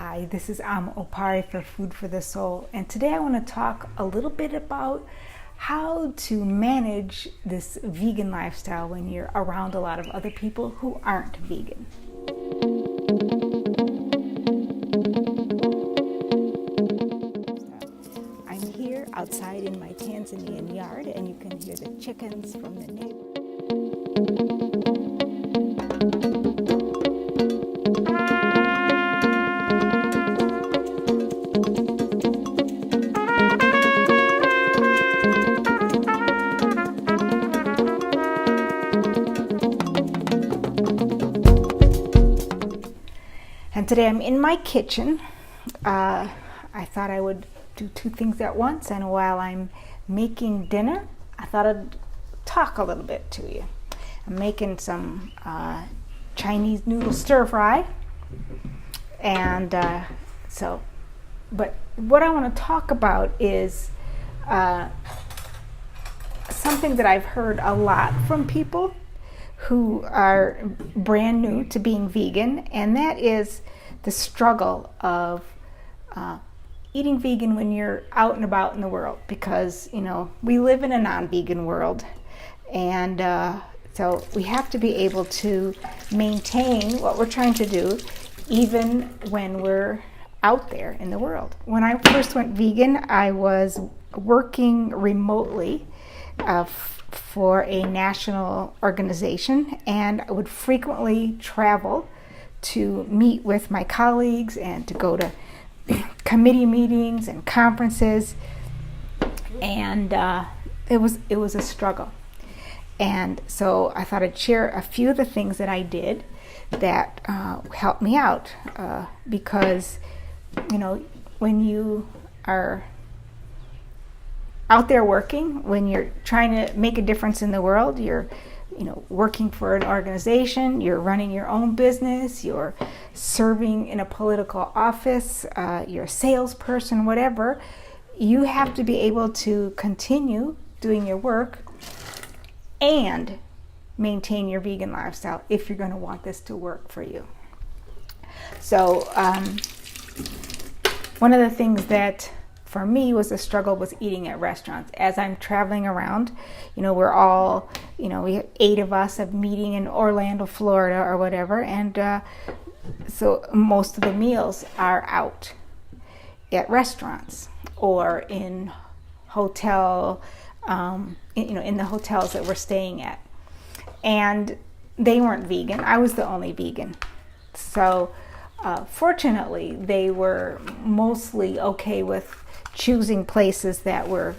Hi, this is Opare for Food for the Soul, and today I want to talk a little bit about how to manage this vegan lifestyle when you're around a lot of other people who aren't vegan. I'm here outside in my Tanzanian yard, and you can hear the chickens from the neighbor. And today I'm in my kitchen. I thought I would do two things at once, and while I'm making dinner, I thought I'd talk a little bit to you. I'm making some Chinese noodle stir fry, and but what I want to talk about is something that I've heard a lot from people who are brand new to being vegan, and that is the struggle of eating vegan when you're out and about in the world, because we live in a non-vegan world, and so we have to be able to maintain what we're trying to do even when we're out there in the world. When I first went vegan, I was working remotely for a national organization, and I would frequently travel to meet with my colleagues and to go to committee meetings and conferences, and it was a struggle. And so I thought I'd share a few of the things that I did that helped me out, because when you are out there working, when you're trying to make a difference in the world, you're working for an organization, you're running your own business, you're serving in a political office, you're a salesperson, whatever, you have to be able to continue doing your work and maintain your vegan lifestyle if you're going to want this to work for you. So one of the things that for me was a struggle was eating at restaurants. As I'm traveling around, we're all, we have 8 of us a meeting in Orlando, Florida or whatever, and so most of the meals are out at restaurants or in hotel, in the hotels that we're staying at. And they weren't vegan. I was the only vegan. So fortunately, they were mostly okay with choosing places that were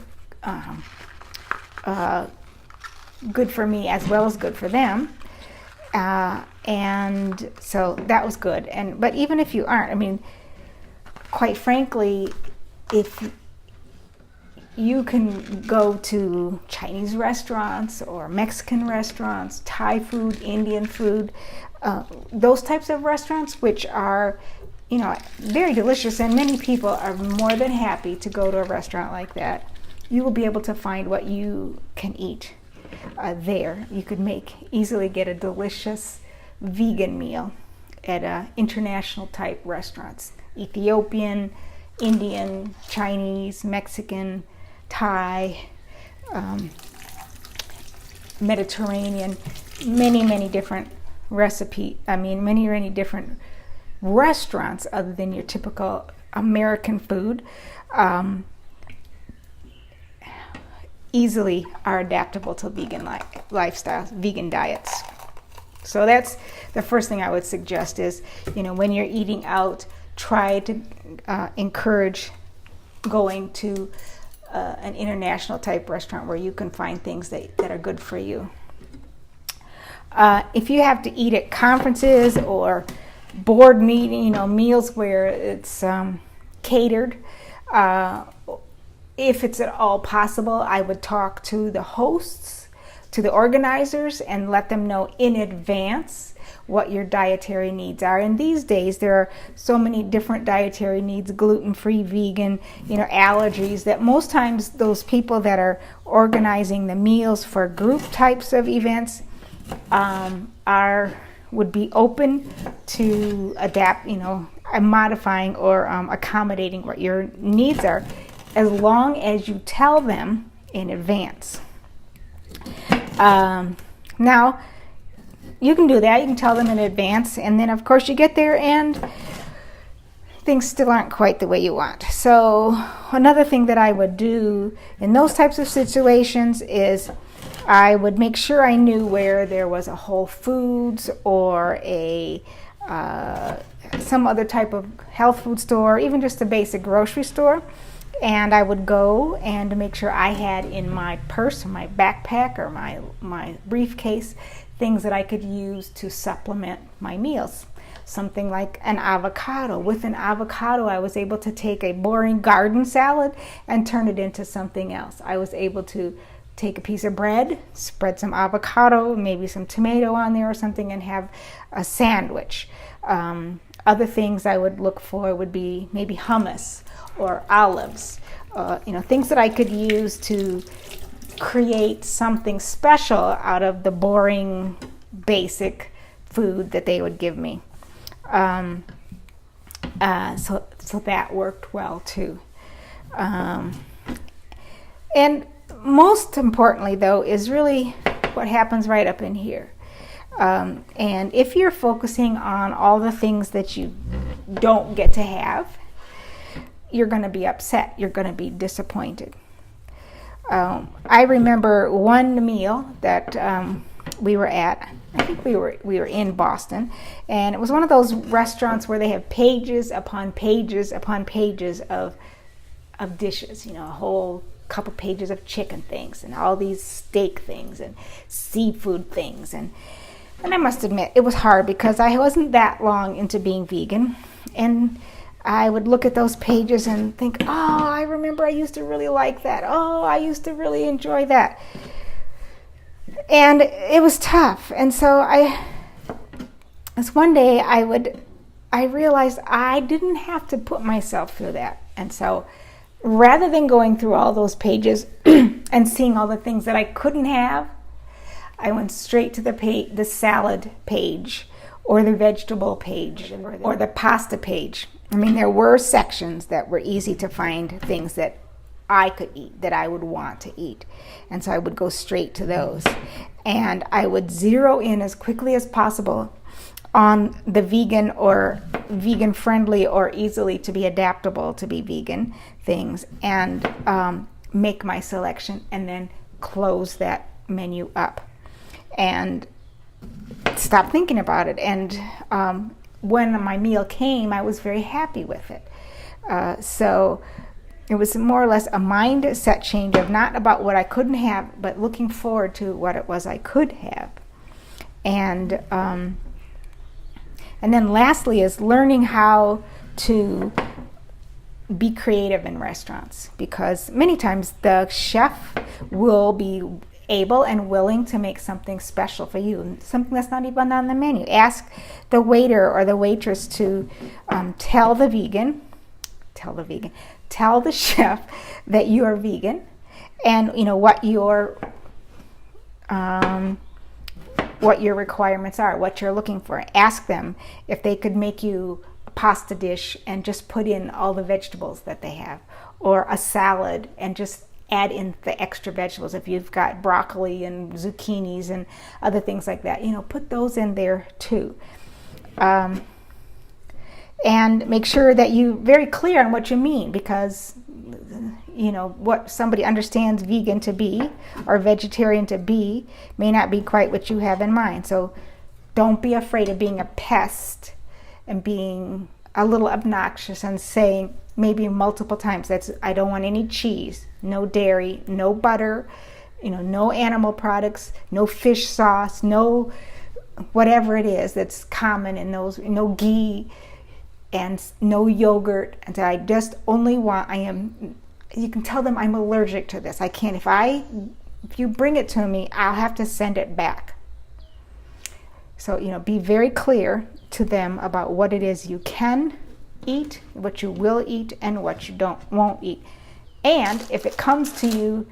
good for me as well as good for them, and so that was good. But even if you aren't, quite frankly, if you can go to Chinese restaurants or Mexican restaurants, Thai food, Indian food, those types of restaurants, which are very delicious, and many people are more than happy to go to a restaurant like that. You will be able to find what you can eat there. You could easily get a delicious vegan meal at international type restaurants: Ethiopian, Indian, Chinese, Mexican, Thai, Mediterranean, many different many different restaurants other than your typical American food, easily are adaptable to vegan lifestyles, vegan diets. So that's the first thing I would suggest is, when you're eating out, try to encourage going to an international type restaurant where you can find things that are good for you. If you have to eat at conferences or board meeting, meals where it's catered, if it's at all possible, I would talk to the hosts, to the organizers, and let them know in advance what your dietary needs are. And these days there are so many different dietary needs, gluten-free, vegan, allergies, that most times those people that are organizing the meals for group types of events would be open to adapt, modifying or accommodating what your needs are, as long as you tell them in advance. Now, you can do that. You can tell them in advance, and then of course you get there and things still aren't quite the way you want. So another thing that I would do in those types of situations is I would make sure I knew where there was a Whole Foods or a some other type of health food store, even just a basic grocery store. And I would go and make sure I had in my purse or my backpack or my briefcase things that I could use to supplement my meals. Something like an avocado. With an avocado, I was able to take a boring garden salad and turn it into something else. I was able to take a piece of bread, spread some avocado, maybe some tomato on there or something, and have a sandwich. Other things I would look for would be maybe hummus or olives, things that I could use to create something special out of the boring, basic food that they would give me. So that worked well too. And most importantly, though, is really what happens right up in here. And if you're focusing on all the things that you don't get to have, you're going to be upset. You're going to be disappointed. I remember one meal that we were at. I think we were in Boston, and it was one of those restaurants where they have pages upon pages upon pages of dishes. A whole couple pages of chicken things and all these steak things and seafood things, and I must admit it was hard because I wasn't that long into being vegan, and I would look at those pages and think, oh, I remember I used to really like that. Oh, I used to really enjoy that. And it was tough. And so one day I realized I didn't have to put myself through that. And so rather than going through all those pages and seeing all the things that I couldn't have, I went straight to the salad page or the vegetable page or the pasta page. I mean, there were sections that were easy to find things that I could eat, that I would want to eat. And so I would go straight to those. And I would zero in as quickly as possible on the vegan or vegan friendly or easily to be adaptable to be vegan things, and make my selection and then close that menu up and stop thinking about it. And when my meal came, I was very happy with it. So it was more or less a mindset change of not about what I couldn't have, but looking forward to what it was I could have. And then lastly is learning how to be creative in restaurants, because many times the chef will be able and willing to make something special for you, something that's not even on the menu. Ask the waiter or the waitress to tell the chef that you are vegan, and what your requirements are, what you're looking for. Ask them if they could make you a pasta dish and just put in all the vegetables that they have, or a salad and just add in the extra vegetables. If you've got broccoli and zucchinis and other things like that, put those in there too. And make sure that you're very clear on what you mean, because what somebody understands vegan to be or vegetarian to be may not be quite what you have in mind. So don't be afraid of being a pest and being a little obnoxious and saying maybe multiple times, I don't want any cheese, no dairy, no butter, no animal products, no fish sauce, no whatever it is that's common in those, no ghee and no yogurt. And I just only want, you can tell them I'm allergic to this. I can't, if you bring it to me, I'll have to send it back. So, be very clear to them about what it is you can eat, what you will eat, and what you won't eat. And if it comes to you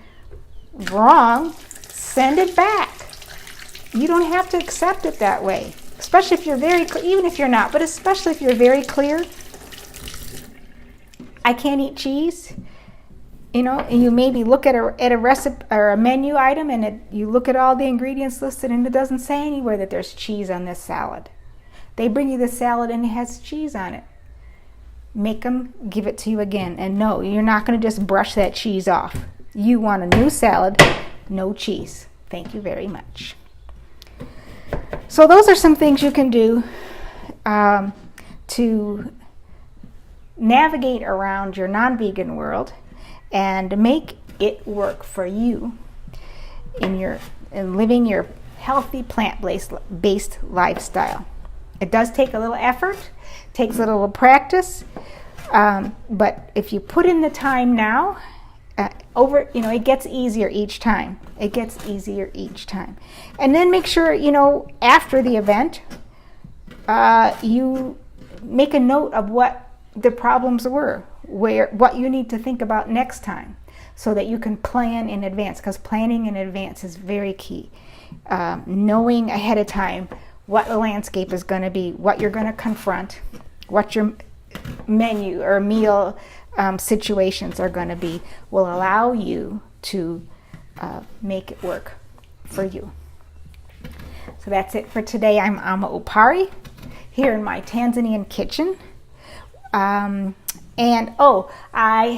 wrong, send it back. You don't have to accept it that way. Especially if you're very, even if you're not, but especially if you're very clear, I can't eat cheese. And you maybe look at a recipe or a menu item, and you look at all the ingredients listed, and it doesn't say anywhere that there's cheese on this salad. They bring you the salad and it has cheese on it. Make them give it to you again. And no, you're not going to just brush that cheese off. You want a new salad, no cheese. Thank you very much. So those are some things you can do to navigate around your non-vegan world and make it work for you in living your healthy plant-based lifestyle. It does take a little effort, takes a little practice, but if you put in the time now, it gets easier each time. It gets easier each time. And then make sure, after the event, you make a note of what the problems were, what you need to think about next time, so that you can plan in advance, because planning in advance is very key. Knowing ahead of time what the landscape is going to be, what you're going to confront, what your menu or meal situations are going to be, will allow you to make it work for you. So that's it for today. I'm Opare here in my Tanzanian kitchen. I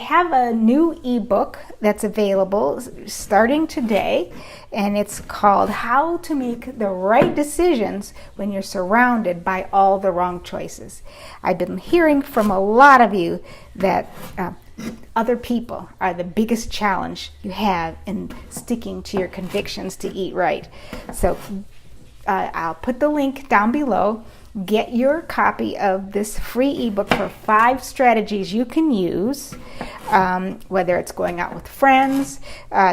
have a new ebook that's available starting today, and it's called How to Make the Right Decisions When You're Surrounded by All the Wrong Choices. I've been hearing from a lot of you that other people are the biggest challenge you have in sticking to your convictions to eat right. So I'll put the link down below. Get your copy of this free ebook for 5 strategies you can use, whether it's going out with friends,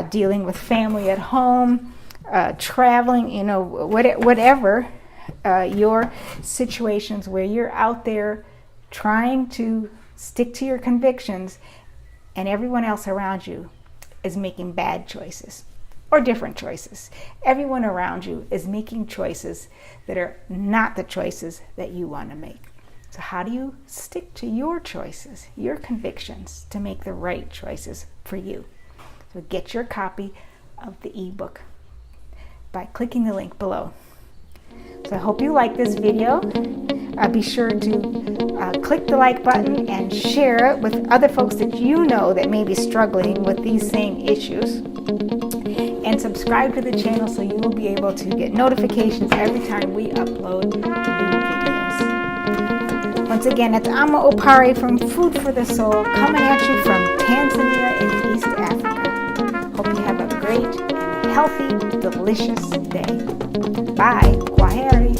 dealing with family at home, traveling, whatever your situations where you're out there trying to stick to your convictions and everyone else around you is making bad choices or different choices. Everyone around you is making choices that are not the choices that you want to make. So how do you stick to your choices, your convictions, to make the right choices for you? So get your copy of the ebook by clicking the link below. So I hope you like this video. Be sure to click the like button and share it with other folks that you know that may be struggling with these same issues. And subscribe to the channel so you will be able to get notifications every time we upload new videos. Once again, it's Ama Opare from Food for the Soul, coming at you from Tanzania in East Africa. Hope you have a great and healthy, delicious day. Bye. Kwaheri.